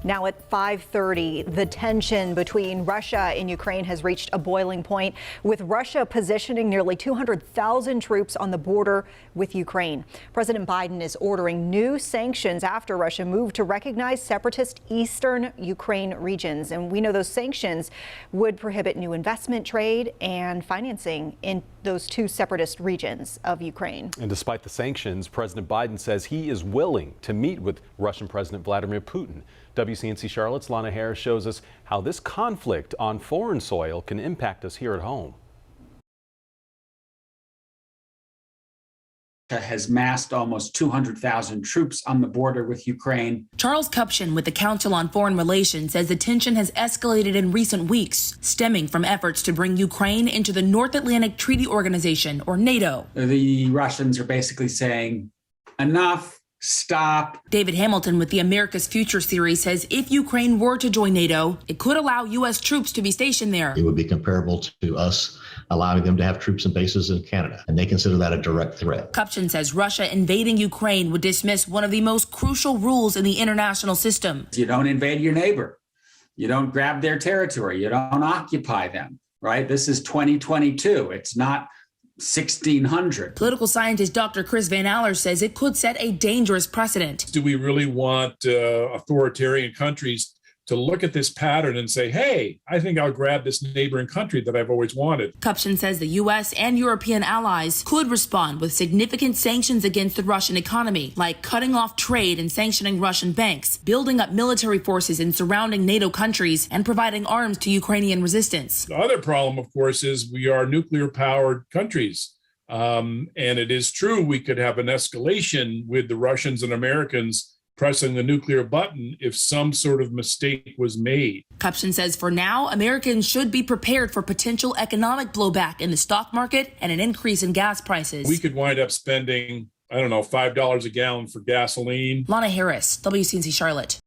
Now at 5:30, the tension between Russia and Ukraine has reached a boiling point, with Russia positioning nearly 200,000 troops on the border with Ukraine. President Biden is ordering new sanctions after Russia moved to recognize separatist eastern Ukraine regions. And we know those sanctions would prohibit new investment, trade, and financing in those two separatist regions of Ukraine. And despite the sanctions, President Biden says he is willing to meet with Russian President Vladimir Putin. WCNC Charlotte's Lana Harris shows us how this conflict on foreign soil can impact us here at home. Has massed almost 200,000 troops on the border with Ukraine. Charles Kupchan with the Council on Foreign Relations says the tension has escalated in recent weeks, stemming from efforts to bring Ukraine into the North Atlantic Treaty Organization, or NATO. The Russians are basically saying, enough. Stop. David Hamilton with the America's Future series says if Ukraine were to join NATO, it could allow U.S. troops to be stationed there. It would be comparable to us allowing them to have troops and bases in Canada, and they consider that a direct threat. Kupchan says Russia invading Ukraine would dismiss one of the most crucial rules in the international system. You don't invade your neighbor. You don't grab their territory. You don't occupy them, right? This is 2022. It's not 1600. Political scientist Dr. Chris Van Aller says it could set a dangerous precedent. Do we really want authoritarian countries to look at this pattern and say, hey, I think I'll grab this neighboring country that I've always wanted? Kupchan says the U.S. and European allies could respond with significant sanctions against the Russian economy, like cutting off trade and sanctioning Russian banks, building up military forces in surrounding NATO countries, and providing arms to Ukrainian resistance. The other problem, of course, is we are nuclear-powered countries. And it is true we could have an escalation with the Russians and Americans pressing the nuclear button if some sort of mistake was made. Kupchan says for now, Americans should be prepared for potential economic blowback in the stock market and an increase in gas prices. We could wind up spending, I don't know, $5 a gallon for gasoline. Lana Harris, WCNC Charlotte.